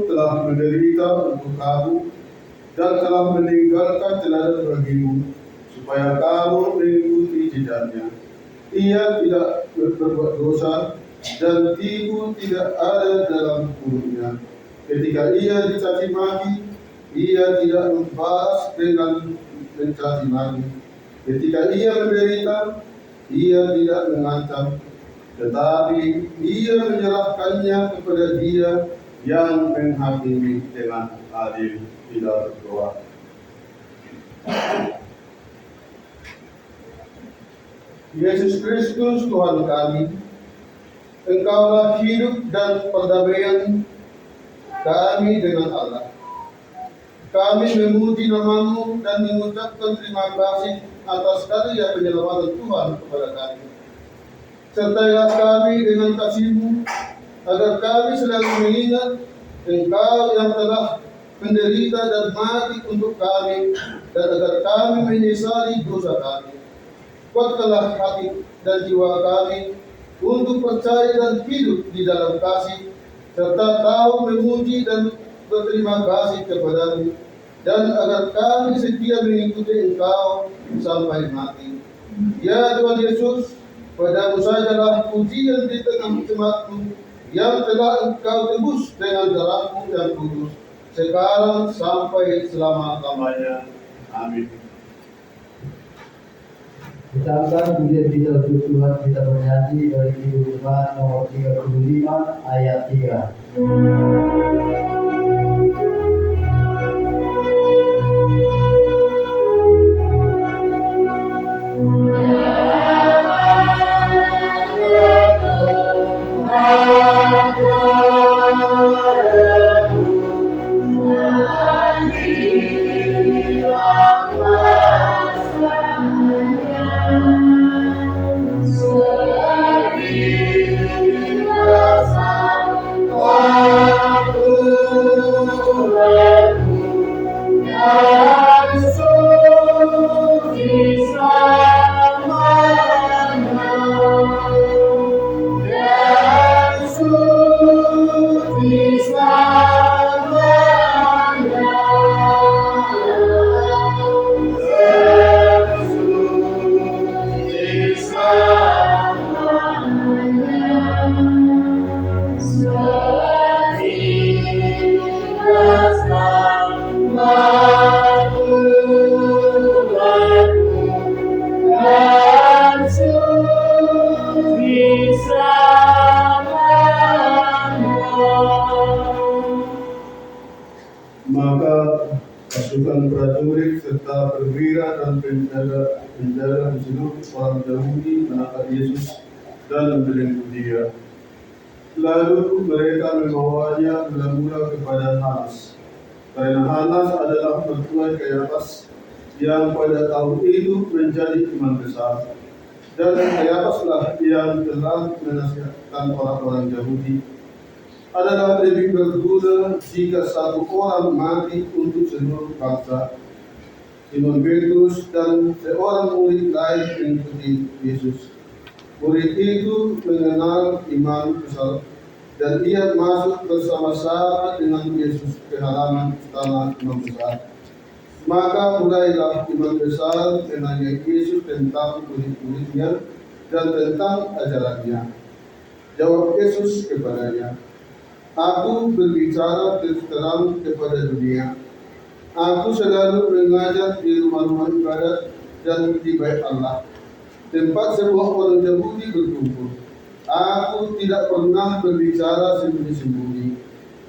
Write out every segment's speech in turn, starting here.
telah menderita untuk kamu dan telah meninggalkan teladan bagimu, supaya kamu mengikuti jejaknya. Ia tidak berbuat dosa dan tipu tidak ada dalam mulutnya. Ketika ia dicaci maki, ia tidak membalas dengan mencaci maki. Ketika ia menderita, ia tidak mengancam, tetapi ia menyerahkannya kepada Dia yang menghakimi dengan adil. Kita berdoa. Yesus Kristus Tuhan kami, Engkaulah hidup dan perdamaian kami dengan Allah. Kami memuji nama-Mu dan mengucapkan terima kasih atas karya penyelamatan Tuhan kepada kami. Sertailah kami dengan kasih-Mu, agar kami selalu mengingat Engkau yang telah menderita dan mati untuk kami, dan agar kami menyesali dosa kami. Kuatkanlah hati dan jiwa kami untuk percaya dan hidup di dalam kasih, serta tahu memuji dan berterima kasih kepada-Mu, dan agar kami setia mengikuti Engkau sampai mati. Ya Tuhan Yesus, Padamu sajalah pujian di tengah jemaat-Mu yang telah Engkau tebus dengan darah-Mu yang kudus, sekarang sampai selama-lamanya. Amin. Kita akan pujian untuk Tuhan, kita bernyanyi dari Kidung nomor 35 ayat 3. Maka pasukan prajurit serta perwira dan penjaga di seluruh orang Yahudi menangkap Yesus dan membelenggu Dia. Lalu mereka membawanya mula-mula kepada Hanas, karena Hanas adalah mertua Kayafas yang pada tahun itu menjadi imam besar, dan Kayafaslah yang telah menasihatkan orang-orang Yahudi. Adalah lebih berguna jika satu orang mati untuk seluruh bangsa. Simon Petrus dan seorang murid lain mengikuti Yesus. Murid itu mengenal iman besar, dan ia masuk bersama-sama dengan Yesus ke halaman istana imam besar. Maka mulailah imam besar menanya Yesus tentang murid-muridnya dan tentang ajarannya. Jawab Yesus kepadanya, "Aku berbicara terus terang kepada dunia. Aku selalu mengajar di rumah-rumah ibadat dan di bait Allah, tempat semua orang Yahudi berkumpul. Aku tidak pernah berbicara sembunyi-sembunyi.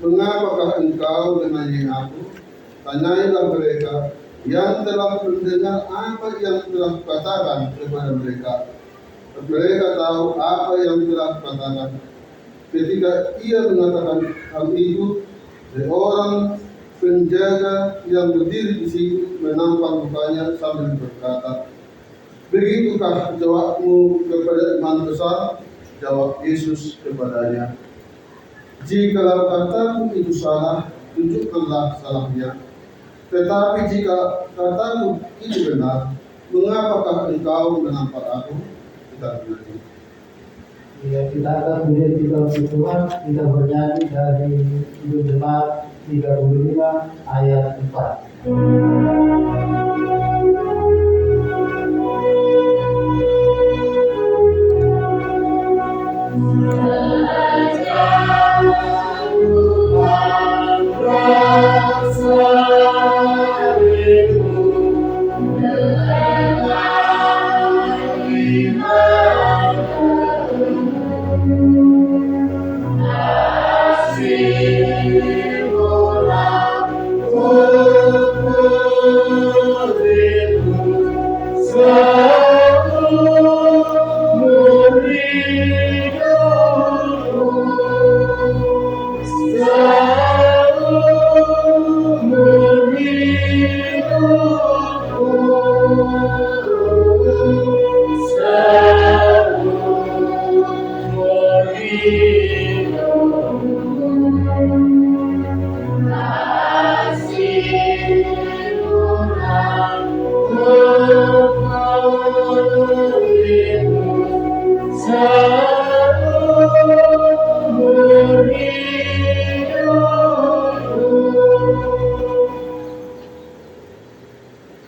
Mengapakah engkau menanyai aku? Tanyailah mereka yang telah mendengar apa yang telah kukatakan kepada mereka. Mereka tahu apa yang telah kukatakan." Ketika ia mengatakan hal itu, seorang penjaga yang berdiri di situ menampar mukanya sambil berkata, "Begitukah jawabmu kepada imam besar?" Jawab Yesus kepadanya, "Jikalau katamu itu salah, tunjukkanlah salahnya. Tetapi jika katamu itu benar, mengapakah engkau menampar aku?" Kita bernyanyi. Ya, kita akan pujian kita untuk Tuhan, kita bernyanyi dari Kidung Jemaat 35 ayat 4.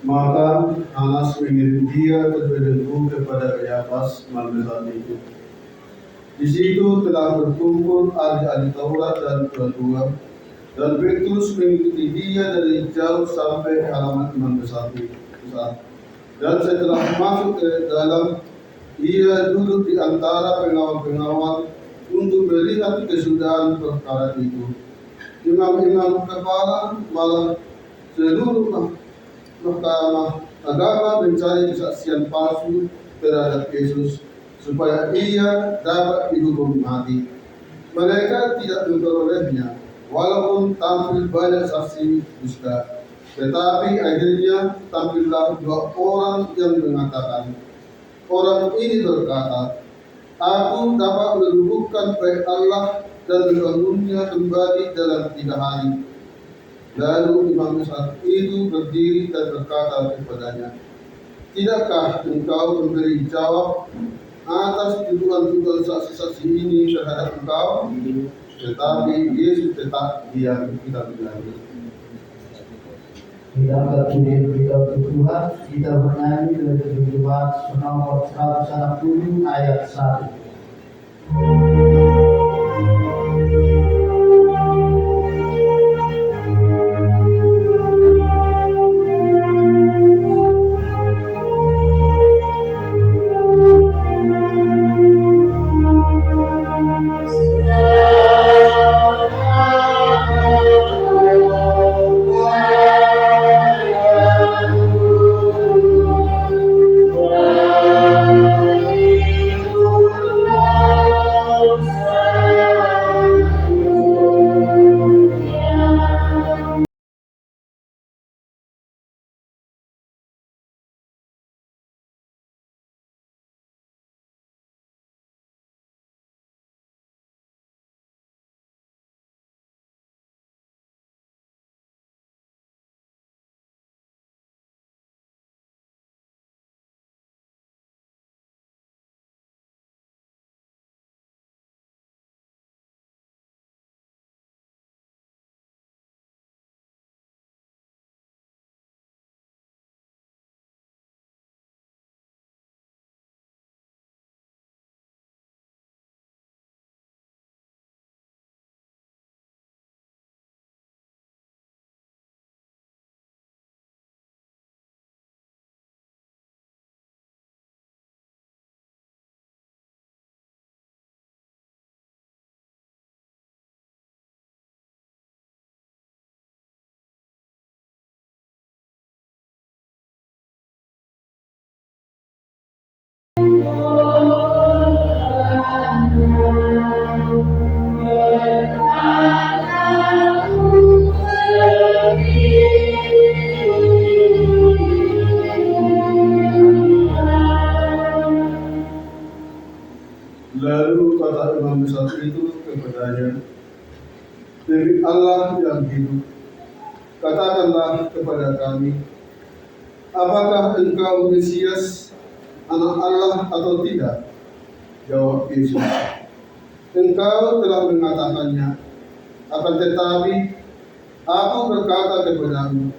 Maka Anas mengirim dia terberenggu kepada Kayafas Malbesat itu. Di situ telah berkumpul ahli-ahli Taurat dan tua-tua, dan Petrus mengikuti dia dari jauh sampai halaman imam besar itu. Dan setelah masuk ke dalam, ia duduk di antara pengawal-pengawal untuk melihat kesudahan perkara itu. Imam-imam kepala malah seluruh mahkamah agama mencari kesaksian palsu terhadap Yesus supaya ia dapat dihukum mati. Mereka tidak memperolehnya, walaupun tampil banyak saksi dusta. Tetapi akhirnya tampillah 2 orang yang mengatakan, orang ini berkata, aku dapat meluluhkan baik Allah dan membangunnya kembali dalam 3 hari. Lalu imam besar itu berdiri dan berkata kepadanya, tidakkah engkau memberi jawab atas tuduhan-tuduhan saksi-saksi ini terhadap engkau? Tetapi Yesus tetap diam, tidak berani. Kita berdiri kita Tuhan, kita bernyanyi dari kehidupan nomor 160 ayat 1. Lalu kata imam besar itu kepadanya, demi Allah yang hidup, katakanlah kepada kami, apakah engkau Mesias, anak Allah atau tidak? Jawab Yesus, engkau telah mengatakannya, akan tetapi Aku berkata kepadamu,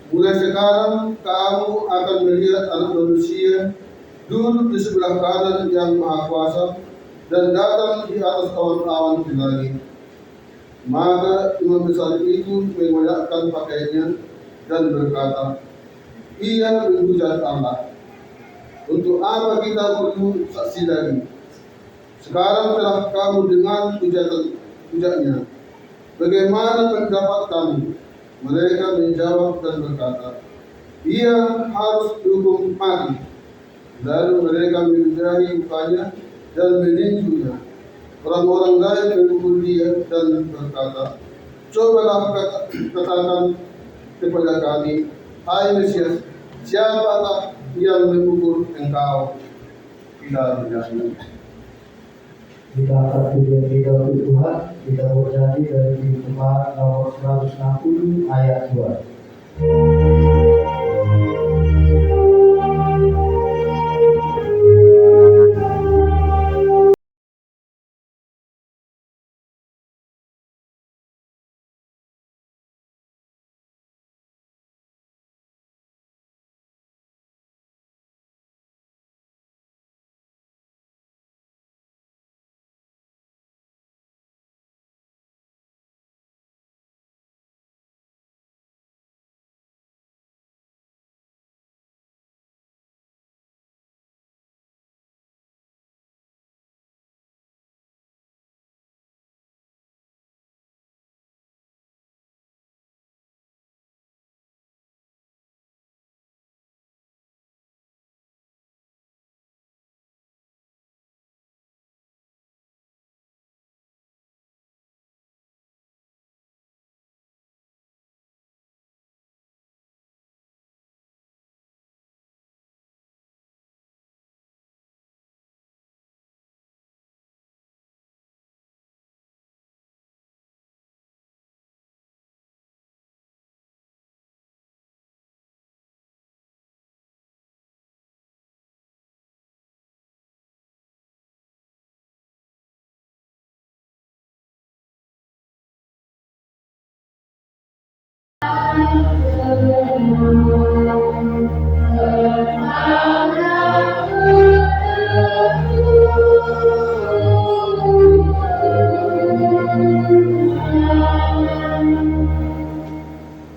mulai sekarang kamu akan melihat Anak Manusia duduk di sebelah kanan Yang Maha Kuasa dan datang di atas awan-awan di langit. Maka imam besar itu mengoyakkan pakaiannya dan berkata, ia menghujat Allah. Untuk apa kita perlu saksi lagi? Sekarang telah kamu dengar hujatnya. Bagaimana pendapat kamu? Mereka menjawab dan berkata, ia harus dihukum mati. Lalu mereka meludahi mukanya dan meninjunya. Orang-orang lain memukul dia dan berkata, cobalah katakan kepada kami, hai Mesias, siapakah yang memukul engkau? Kita bernyanyi. Kita akan pujian kita untuk Tuhan. Kita bernyanyi dari Jemaat nomor 160 ayat 2.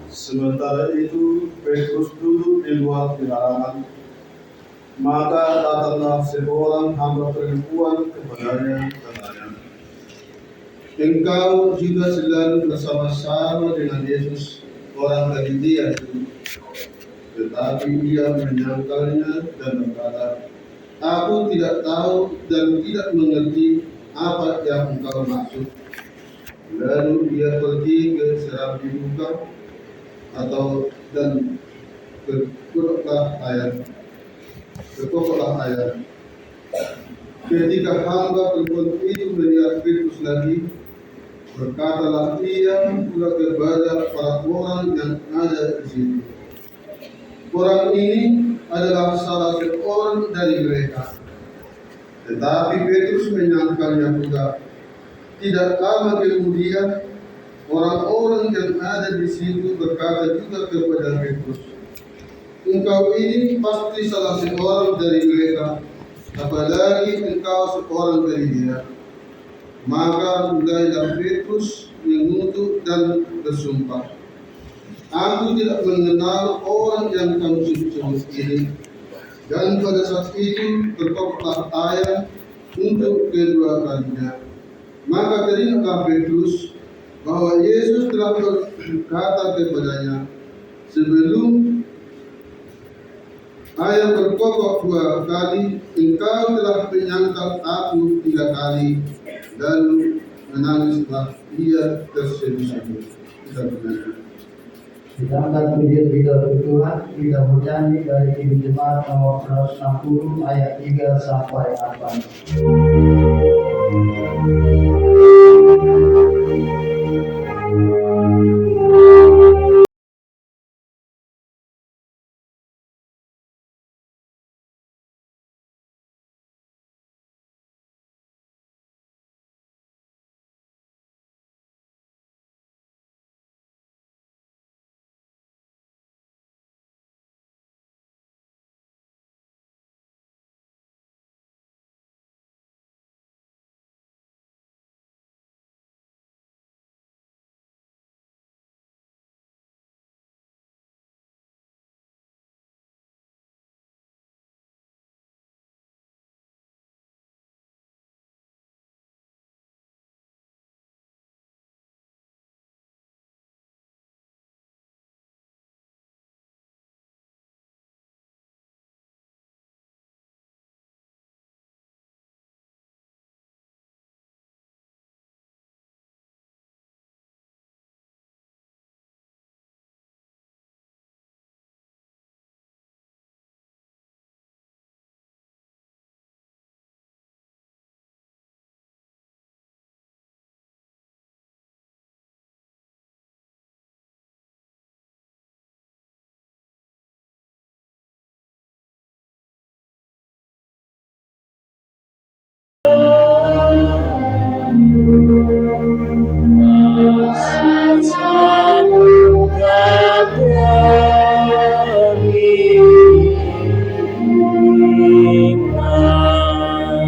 Sementara itu Petrus duduk di luar pengarangan. Maka datanglah seorang hamba perempuan kepadanya katanya, engkau juga selalu bersama-sama dengan Yesus orang Galilea itu. Tetapi ia menyangkalnya dan berkata, aku tidak tahu dan tidak mengerti apa yang engkau maksud. Lalu dia pergi ke serapi buka dan berpokoklah ayat. Ketika hamba perempuan itu melihat Petrus lagi, berkatalah ia pula kepada para orang yang ada di situ, orang ini adalah salah seorang dari mereka. Tetapi Petrus menyangkalnya juga. Tidak lama kemudian, orang-orang yang ada di situ berkata juga kepada Petrus, engkau ini pasti salah seorang dari mereka, apalagi engkau seorang dari dia. Maka mulailah Petrus mengutuk dan bersumpah, aku tidak mengenal orang yang kamu sebut ini. Dan pada saat itu berkoklah ayat untuk kedua kalinya. Maka teringatlah Petrus bahwa Yesus telah berkata kepadanya, sebelum ayat berkokok 2 kali, engkau telah menyangkal aku 3 kali. Lalu menangislah ia terseduh-seduh. Kita bernyanyi. Kita akan pujian kita untuk Tuhan. Kita bernyanyi dari Jemaat nomor 160 ayat 3 sampai 8.